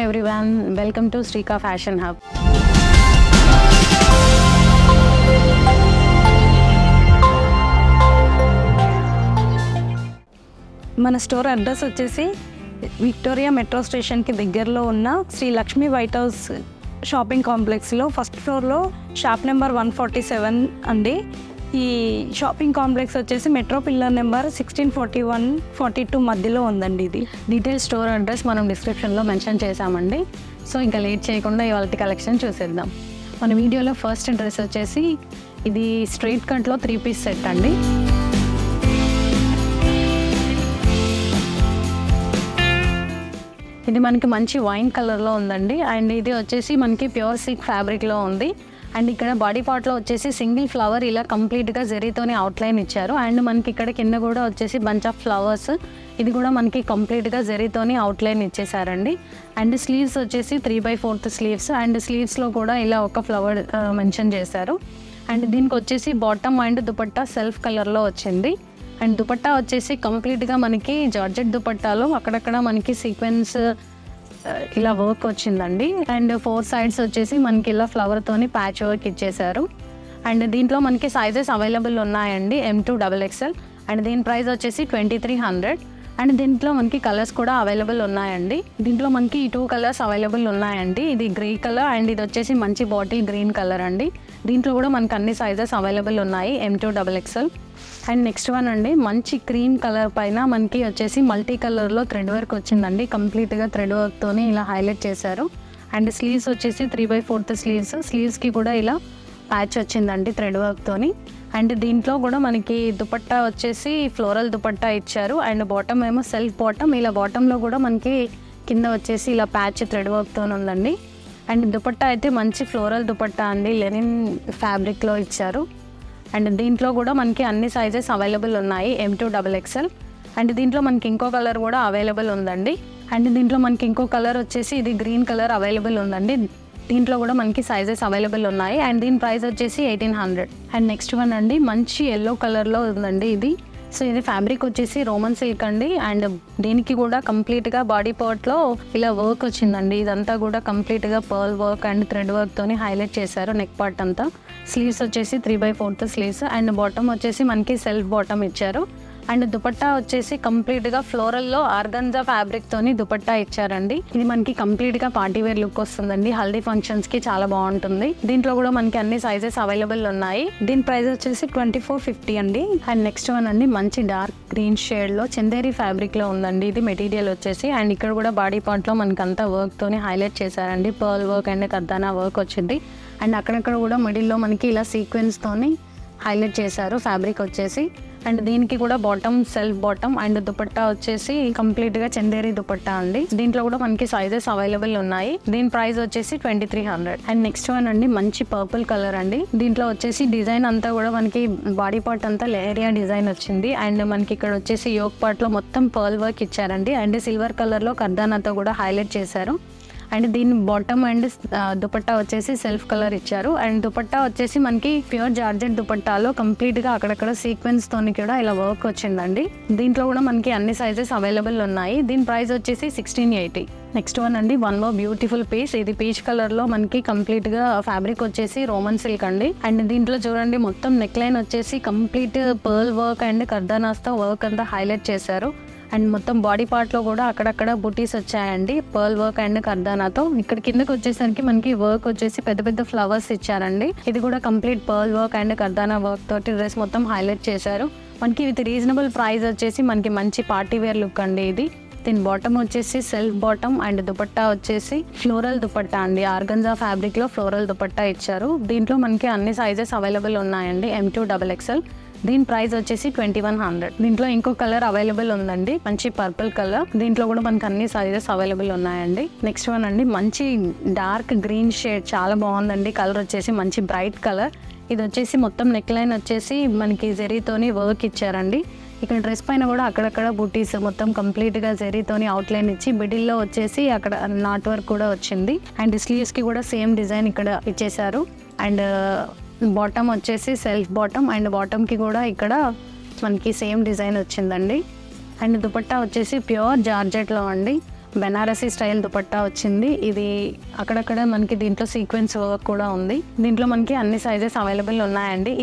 everyone, welcome to Srika Fashion Hub. మన store address వచ్చేసి Victoria metro స్టేషన్కి దగ్గరలో ఉన్న Shri Lakshmi white house shopping కాంప్లెక్స్లో ఫస్ట్ ఫ్లోర్లో షాప్ నెంబర్ 147 అండి. ఈ షాపింగ్ కాంప్లెక్స్ వచ్చేసి మెట్రో పిల్లర్ నెంబర్ 1641-42 మధ్యలో ఉందండి. ఇది డీటెయిల్ స్టోర్ అడ్రస్ మనం డిస్క్రిప్షన్లో మెన్షన్ చేసామండి. సో ఇంకా లేట్ చేయకుండా ఇవాళ కలెక్షన్ చూసేద్దాం. మన వీడియోలో ఫస్ట్ డ్రెస్ వచ్చేసి ఇది స్ట్రైట్ కట్లో 3 పీస్ సెట్ అండి. ఇది మనకి మంచి వైన్ కలర్లో ఉందండి. అండ్ ఇది వచ్చేసి మనకి ప్యూర్ సిల్క్ ఫ్యాబ్రిక్లో ఉంది. అండ్ ఇక్కడ బాడీ పార్ట్లో వచ్చేసి సింగిల్ ఫ్లవర్ ఇలా కంప్లీట్గా జరీతోనే అవుట్లైన్ ఇచ్చారు. అండ్ మనకి ఇక్కడ కింద కూడా వచ్చేసి బంచ్ ఆఫ్ ఫ్లవర్స్, ఇది కూడా మనకి కంప్లీట్గా జరీతోనే అవుట్లైన్ ఇచ్చేసారండి. అండ్ స్లీవ్స్ వచ్చేసి 3/4 స్లీవ్స్. అండ్ స్లీవ్స్లో కూడా ఇలా ఒక ఫ్లవర్ మెన్షన్ చేశారు. అండ్ దీనికి వచ్చేసి బాటమ్ అండ్ దుపట్టా సెల్ఫ్ కలర్లో వచ్చింది. అండ్ దుపట్టా వచ్చేసి కంప్లీట్గా మనకి జార్జెట్ దుపట్టాలో అక్కడక్కడ మనకి సీక్వెన్స్ ఇలా వర్క్ వచ్చిందండి. అండ్ 4 సైడ్స్ వచ్చేసి మనకి ఇలా ఫ్లవర్తోని ప్యాచ్ వర్క్ ఇచ్చేసారు. అండ్ దీంట్లో మనకి సైజెస్ అవైలబుల్ ఉన్నాయండి, M2 XXL. అండ్ దీని ప్రైస్ వచ్చేసి 2300. అండ్ దీంట్లో మనకి కలర్స్ కూడా అవైలబుల్ ఉన్నాయండి. దీంట్లో మనకి 2 కలర్స్ అవైలబుల్ ఉన్నాయండి. ఇది గ్రే కలర్ అండ్ ఇది వచ్చేసి మంచి బాటిల్ గ్రీన్ కలర్ అండి. దీంట్లో కూడా మనకి అన్ని సైజెస్ అవైలబుల్ ఉన్నాయి, M2 XXL. And next one అండి, మంచి క్రీమ్ కలర్ పైన మనకి వచ్చేసి మల్టీ కలర్లో థ్రెడ్ వర్క్ వచ్చిందండి. కంప్లీట్గా థ్రెడ్ వర్క్తోనే ఇలా హైలైట్ చేశారు. అండ్ స్లీవ్స్ వచ్చేసి 3/4 స్లీవ్స్. స్లీవ్స్కి కూడా ఇలా ప్యాచ్ వచ్చిందండి థ్రెడ్ వర్క్తోని. అండ్ దీంట్లో కూడా మనకి దుపట్టా వచ్చేసి ఫ్లోరల్ దుపట్టా ఇచ్చారు. అండ్ బాటమ్ ఏమో సెల్ఫ్ బాటమ్. ఇలా బాటంలో కూడా మనకి కింద వచ్చేసి ఇలా ప్యాచ్ థ్రెడ్ వర్క్తో ఉందండి. అండ్ దుపట్టా అయితే మంచి ఫ్లోరల్ దుపట్టా అండి, లెనిన్ ఫ్యాబ్రిక్లో ఇచ్చారు. అండ్ దీంట్లో కూడా మనకి అన్ని సైజెస్ అవైలబుల్ ఉన్నాయి, M2 XXL. అండ్ దీంట్లో మనకి ఇంకో కలర్ కూడా అవైలబుల్ ఉందండి. అండ్ దీంట్లో మనకి ఇంకో కలర్ వచ్చేసి ఇది గ్రీన్ కలర్ అవైలబుల్ ఉందండి. దీంట్లో కూడా మనకి సైజెస్ అవైలబుల్ ఉన్నాయి. అండ్ దీని ప్రైస్ వచ్చేసి 1800. అండ్ నెక్స్ట్ వన్ అండి, మంచి ఎల్లో కలర్లో ఉందండి ఇది. సో ఇది ఫ్యాబ్రిక్ వచ్చేసి రోమన్ సిల్క్ అండి. అండ్ దీనికి కూడా కంప్లీట్గా బాడీ పార్ట్లో ఇలా వర్క్ వచ్చిందండి. ఇదంతా కూడా కంప్లీట్గా పర్ల్ వర్క్ అండ్ థ్రెడ్ వర్క్తోని హైలైట్ చేశారు నెక్ పార్ట్ అంతా. స్లీవ్స్ వచ్చేసి 3/4 స్లీవ్స్. అండ్ బాటమ్ వచ్చేసి మనకి సెల్ఫ్ బాటమ్ ఇచ్చారు. అండ్ దుపట్టా వచ్చేసి కంప్లీట్గా ఫ్లోరల్లో ఆర్గంజా ఫ్యాబ్రిక్తోని దుపట్టా ఇచ్చారండి. ఇది మనకి కంప్లీట్గా పార్టీవేర్ లుక్ వస్తుందండి, హల్దీ ఫంక్షన్స్కి చాలా బాగుంటుంది. దీంట్లో కూడా మనకి అన్ని సైజెస్ అవైలబుల్ ఉన్నాయి. దీని ప్రైస్ వచ్చేసి 2450 అండి. అండ్ నెక్స్ట్ వన్ అండి, మంచి డార్క్ గ్రీన్ షేడ్లో చందేరి ఫ్యాబ్రిక్లో ఉందండి ఇది మెటీరియల్ వచ్చేసి. అండ్ ఇక్కడ కూడా బాడీ పార్ట్లో మనకి అంతా వర్క్తోని హైలైట్ చేశారండి. పర్ల్ వర్క్ అండ్ కర్దానా వర్క్ వచ్చింది. అండ్ అక్కడక్కడ కూడా మిడిల్లో మనకి ఇలా సీక్వెన్స్తోని హైలైట్ చేశారు ఫ్యాబ్రిక్ వచ్చేసి. అండ్ దీనికి కూడా bottom self bottom. And dupatta వచ్చేసి కంప్లీట్గా చందేరి దుపట్టా అండి. దీంట్లో కూడా మనకి సైజెస్ అవైలబుల్ ఉన్నాయి. దీని ప్రైస్ వచ్చేసి 2300. అండ్ నెక్స్ట్ వన్ అండి, మంచి పర్పుల్ కలర్ అండి. దీంట్లో వచ్చేసి డిజైన్ అంతా కూడా మనకి బాడీ పార్ట్ అంతా లేరియా డిజైన్ వచ్చింది. అండ్ మనకి ఇక్కడ వచ్చేసి యోక్ పార్ట్లో మొత్తం పర్ల్ వర్క్ ఇచ్చారండి. అండ్ సిల్వర్ కలర్లో కర్దానాతో కూడా హైలైట్ చేశారు. అండ్ దీని బాటమ్ అండ్ దుపట్టా వచ్చేసి సెల్ఫ్ కలర్ ఇచ్చారు. అండ్ దుపట్టా వచ్చేసి మనకి ప్యూర్ జార్జెట్ దుపట్టాలో కంప్లీట్గా అక్కడక్కడ సీక్వెన్స్తోని కూడా ఇలా వర్క్ వచ్చిందండి. దీంట్లో కూడా మనకి అన్ని సైజెస్ అవైలబుల్ ఉన్నాయి. దీని ప్రైస్ వచ్చేసి 1680. నెక్స్ట్ వన్ అండి, వన్ మోర్ బ్యూటిఫుల్ పీస్. ఇది పీచ్ కలర్లో మనకి కంప్లీట్గా ఫ్యాబ్రిక్ వచ్చేసి రోమన్ సిల్క్ అండి. అండ్ దీంట్లో చూడండి మొత్తం నెక్ లైన్ వచ్చేసి కంప్లీట్ పర్ల్ వర్క్ అండ్ కర్దానాస్తో వర్క్ అంతా హైలైట్ చేశారు. అండ్ మొత్తం బాడీ పార్ట్లో కూడా అక్కడక్కడ బుటీస్ వచ్చాయండి పర్ల్ వర్క్ అండ్ కర్దానాతో. ఇక్కడ కిందకి వచ్చేసరికి మనకి వర్క్ వచ్చేసి పెద్ద పెద్ద ఫ్లవర్స్ ఇచ్చారండి. ఇది కూడా కంప్లీట్ పర్ల్ వర్క్ అండ్ కర్దానా వర్క్ తోటి డ్రెస్ మొత్తం హైలైట్ చేశారు. మనకి విత్ రీజనబుల్ ప్రైస్ వచ్చేసి మనకి మంచి పార్టీ వేర్ లుక్ అండి ఇది. దీని బాటమ్ వచ్చేసి సెల్ఫ్ బాటమ్. అండ్ దుపట్టా వచ్చేసి ఫ్లోరల్ దుపట్టా అండి, ఆర్గంజా ఫ్యాబ్రిక్లో ఫ్లోరల్ దుపట్టా ఇచ్చారు. దీంట్లో మనకి అన్ని సైజెస్ అవైలబుల్ ఉన్నాయండి, M2 XXL. దీని ప్రైస్ వచ్చేసి 2100. దీంట్లో ఇంకో కలర్ అవైలబుల్ ఉందండి, మంచి పర్పుల్ కలర్. దీంట్లో కూడా మనకి అన్ని సైజెస్ అవైలబుల్ ఉన్నాయండి. నెక్స్ట్ వన్ అండి, మంచి డార్క్ గ్రీన్ షేడ్, చాలా బాగుందండి కలర్ వచ్చేసి మంచి బ్రైట్ కలర్. ఇది వచ్చేసి మొత్తం నెక్ లైన్ వచ్చేసి మనకి జరీతోని వర్క్ ఇచ్చారండి. ఇక్కడ డ్రెస్ పైన కూడా అక్కడక్కడ బూటీస్ మొత్తం కంప్లీట్గా జరీతోని అవుట్లైన్ ఇచ్చి మిడిల్లో వచ్చేసి అక్కడ నాట్ వర్క్ కూడా వచ్చింది. అండ్ స్లీవ్స్కి కూడా సేమ్ డిజైన్ ఇక్కడ ఇచ్చేసారు. అండ్ బాటమ్ వచ్చేసి సెల్ఫ్ బాటమ్. అండ్ బాటమ్కి కూడా ఇక్కడ మనకి సేమ్ డిజైన్ వచ్చిందండి. అండ్ దుపట్టా వచ్చేసి ప్యూర్ జార్జెట్లో అండి. బెనారసీ స్టైల్ దుపట్టా వచ్చింది. ఇది అక్కడక్కడ మనకి దీంట్లో సీక్వెన్స్ వర్క్ కూడా ఉంది. దీంట్లో మనకి అన్ని సైజెస్ అవైలబుల్ ఉన్నాయండి.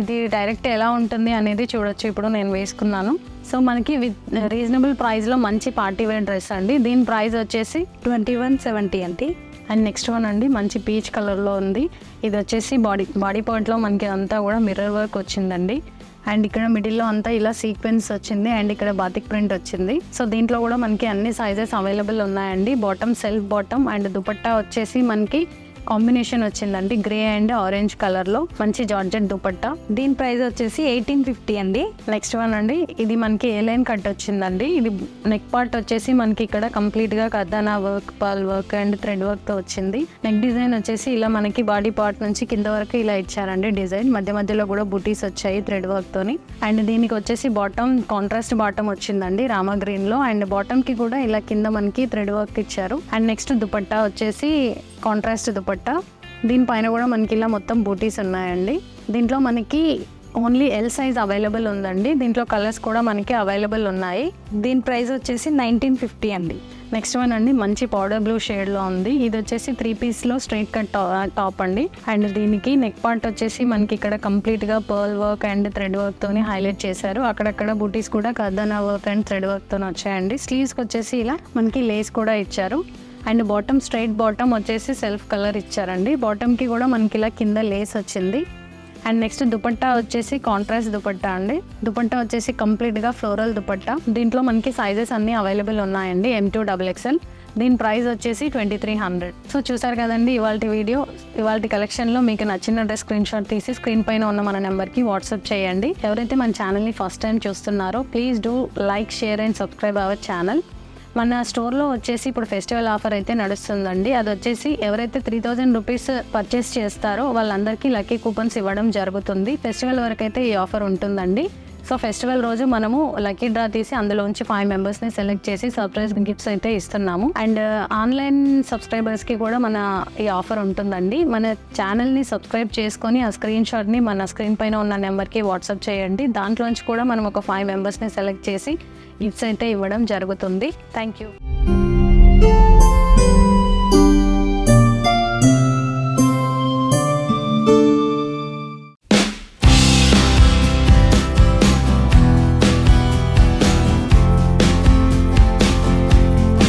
ఇది డైరెక్ట్ ఎలా ఉంటుంది అనేది చూడొచ్చు. ఇప్పుడు నేను వేసుకున్నాను. సో మనకి విత్ రీజనబుల్ ప్రైస్లో మంచి పార్టీ వేర్ డ్రెస్ అండి. దీని ప్రైస్ వచ్చేసి 2170 అండి. అండ్ నెక్స్ట్ వన్ అండి, మంచి పీచ్ కలర్లో ఉంది. ఇది వచ్చేసి బాడీ పార్ట్లో మనకి అంతా కూడా మిర్రర్ వర్క్ వచ్చిందండి. అండ్ ఇక్కడ మిడిల్లో అంతా ఇలా సీక్వెన్స్ వచ్చింది అండ్ ఇక్కడ బాతిక్ ప్రింట్ వచ్చింది. సో దీంట్లో కూడా మనకి అన్ని సైజెస్ అవైలబుల్ ఉన్నాయండి. Bottom self bottom and dupatta వచ్చేసి మనకి కాంబినేషన్ వచ్చిందండి గ్రే అండ్ ఆరెంజ్ కలర్లో మంచి జార్జెట్ దుపట్టా. దీని ప్రైస్ వచ్చేసి 1850 అండి. నెక్స్ట్ వన్ అండి, ఇది మనకి ఏ లైన్ కట్ వచ్చిందండి. ఇది నెక్ పార్ట్ వచ్చేసి మనకి ఇక్కడ కంప్లీట్గా కర్దానా work, pearl work and thread వర్క్తో వచ్చింది. నెక్ డిజైన్ వచ్చేసి ఇలా మనకి బాడీ పార్ట్ నుంచి కింద వరకు ఇలా ఇచ్చారండి డిజైన్. మధ్యలో కూడా బుటీస్ వచ్చాయి థ్రెడ్ వర్క్తోని. అండ్ దీనికి వచ్చేసి బాటమ్ కాంట్రాస్ట్ బాటమ్ వచ్చిందండి రామా గ్రీన్లో. అండ్ బాటమ్కి కూడా ఇలా కింద మనకి థ్రెడ్ వర్క్ ఇచ్చారు. అండ్ నెక్స్ట్ దుపట్టా వచ్చేసి కాంట్రాస్ట్ దుపట్టా. దీనిపైన కూడా మనకి ఇలా మొత్తం బూటీస్ ఉన్నాయండి. దీంట్లో మనకి ఓన్లీ ఎల్ సైజ్ అవైలబుల్ ఉందండి. దీంట్లో కలర్స్ కూడా మనకి అవైలబుల్ ఉన్నాయి. దీని ప్రైస్ వచ్చేసి 1950 అండి. నెక్స్ట్ వన్ అండి, మంచి పౌడర్ బ్లూ షేడ్లో ఉంది. ఇది వచ్చేసి 3 పీస్లో స్ట్రైట్ కట్ టాప్ అండి. అండ్ దీనికి నెక్ పార్ట్ వచ్చేసి మనకి ఇక్కడ కంప్లీట్గా పర్ల్ వర్క్ అండ్ థ్రెడ్ వర్క్తోని హైలైట్ చేశారు. అక్కడక్కడ బూటీస్ కూడా కర్దానా వర్క్ అండ్ థ్రెడ్ వర్క్తో వచ్చాయండి. స్లీవ్స్కి వచ్చేసి ఇలా మనకి లేస్ కూడా ఇచ్చారు. అండ్ బాటమ్ స్ట్రైట్ బాటమ్ వచ్చేసి సెల్ఫ్ కలర్ ఇచ్చారండి. బాటమ్కి కూడా మనకి ఇలా కింద లేస్ వచ్చింది. అండ్ నెక్స్ట్ దుపట్టా వచ్చేసి కాంట్రాస్ట్ దుపట్టా అండి. దుపట్టా వచ్చేసి కంప్లీట్గా ఫ్లోరల్ దుపట్టా. దీంట్లో మనకి సైజెస్ అన్నీ అవైలబుల్ ఉన్నాయండి, M2 XXL. దీని ప్రైస్ వచ్చేసి 2300. సో చూసారు కదండి ఇవాళ కలెక్షన్లో మీకు నచ్చిన డ్రెస్ స్క్రీన్ షాట్ తీసి స్క్రీన్ పైన ఉన్న మన నెంబర్కి వాట్సాప్ చేయండి. ఎవరైతే మన ఛానల్ని ఫస్ట్ టైం చూస్తున్నారో please do like, share and subscribe our channel. మన స్టోర్లో వచ్చేసి ఇప్పుడు ఫెస్టివల్ ఆఫర్ అయితే నడుస్తుందండి. అది వచ్చేసి ఎవరైతే 3000 రూపీస్ పర్చేస్ చేస్తారో వాళ్ళందరికీ లక్కీ కూపన్స్ ఇవ్వడం జరుగుతుంది. ఫెస్టివల్ వరకు అయితే ఈ ఆఫర్ ఉంటుందండి. సో ఫెస్టివల్ రోజు మనము లక్కీ డ్రా తీసి అందులోంచి 5 మెంబర్స్ని సెలెక్ట్ చేసి సర్ప్రైజ్ గిఫ్ట్స్ అయితే ఇస్తున్నాము. అండ్ ఆన్లైన్ సబ్స్క్రైబర్స్కి కూడా మన ఈ ఆఫర్ ఉంటుందండి. మన ఛానల్ని సబ్స్క్రైబ్ చేసుకొని ఆ స్క్రీన్ షాట్ని మన స్క్రీన్ పైన ఉన్న నెంబర్కి వాట్సాప్ చేయండి. దాంట్లోంచి కూడా మనం ఒక 5 మెంబర్స్ని సెలెక్ట్ చేసి గిఫ్ట్స్ అయితే ఇవ్వడం జరుగుతుంది. Thank you.